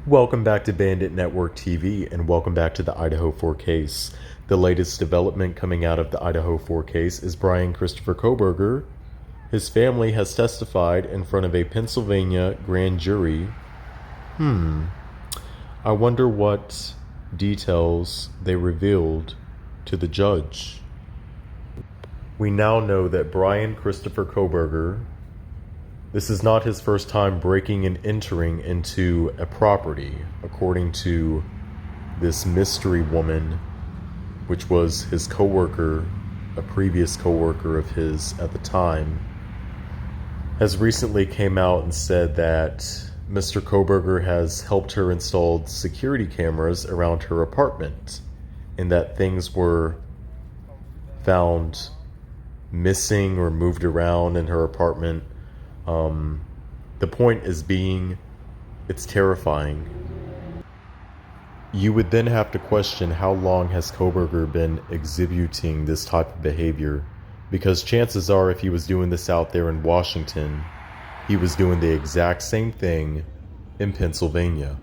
Welcome back to Bandit Network TV, and welcome back to the Idaho 4 case. The latest development coming out of the Idaho 4 case is Bryan Christopher Kohberger. His family has testified in front of a Pennsylvania grand jury. I wonder what details they revealed to the judge. We now know that Bryan Christopher Kohberger, this is not his first time breaking and entering into a property, according to this mystery woman, which was his coworker, a previous coworker of his at the time, has recently came out and said that Mr. Kohberger has helped her install security cameras around her apartment, and that things were found missing or moved around in her apartment. The point is being, it's terrifying. You would then have to question how long has Kohberger been exhibiting this type of behavior, because chances are if he was doing this out there in Washington, he was doing the exact same thing in Pennsylvania.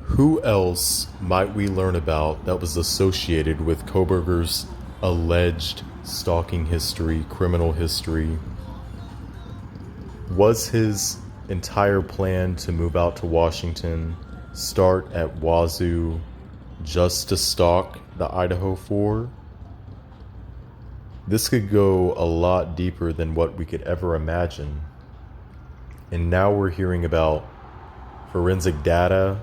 Who else might we learn about that was associated with Kohberger's alleged stalking history, criminal history? Was his entire plan to move out to Washington start at Wazoo just to stalk the Idaho 4? This could go a lot deeper than what we could ever imagine. And now we're hearing about forensic data,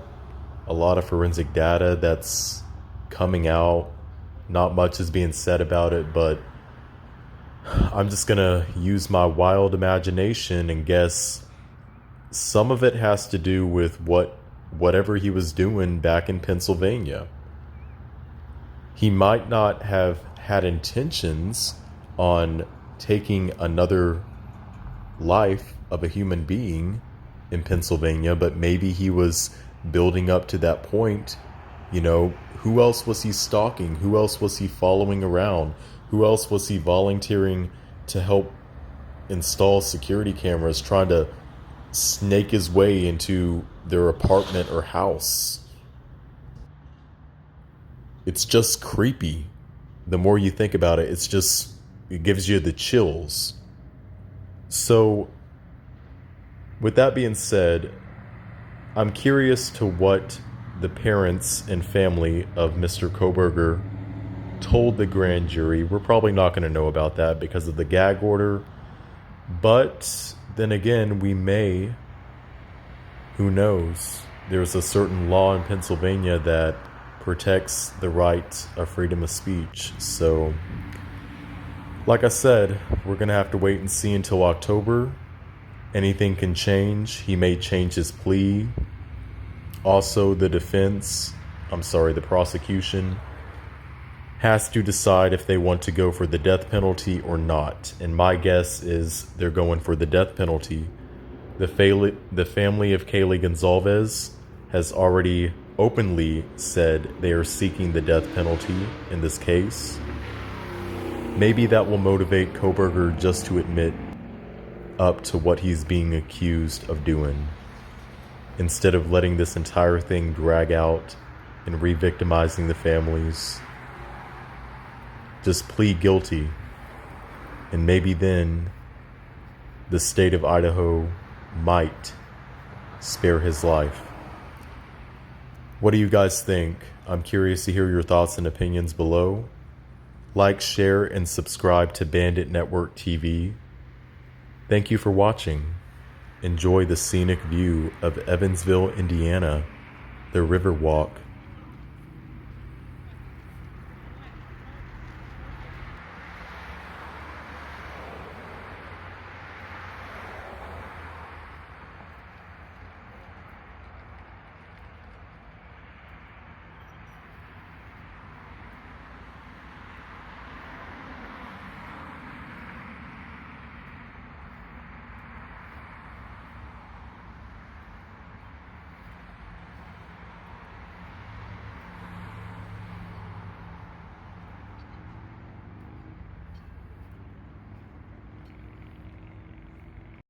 a lot of forensic data that's coming out. Not much is being said about it, but I'm just gonna use my wild imagination and guess some of it has to do with whatever he was doing back in Pennsylvania. He might not have had intentions on taking another life of a human being in Pennsylvania, but maybe he was building up to that point. You know, who else was he stalking? Who else was he following around? Who else was he volunteering to help install security cameras, trying to snake his way into their apartment or house? It's just creepy. The more you think about it, it gives you the chills. So, with that being said, I'm curious to what the parents and family of Mr. Kohberger told the grand jury. We're probably not going to know about that because of the gag order. But then again, we may. Who knows? There's a certain law in Pennsylvania that protects the right of freedom of speech. So, like I said, we're going to have to wait and see until October. Anything can change. He may change his plea. Also, the prosecution has to decide if they want to go for the death penalty or not. And my guess is they're going for the death penalty. The family of Kaylee Gonzalez has already openly said they are seeking the death penalty in this case. Maybe that will motivate Kohberger just to admit up to what he's being accused of doing, instead of letting this entire thing drag out and re-victimizing the families. Just plead guilty, and maybe then the state of Idaho might spare his life. What do you guys think? I'm curious to hear your thoughts and opinions below. Like, share, and subscribe to Bandit Network TV. Thank you for watching. Enjoy the scenic view of Evansville, Indiana, the Riverwalk,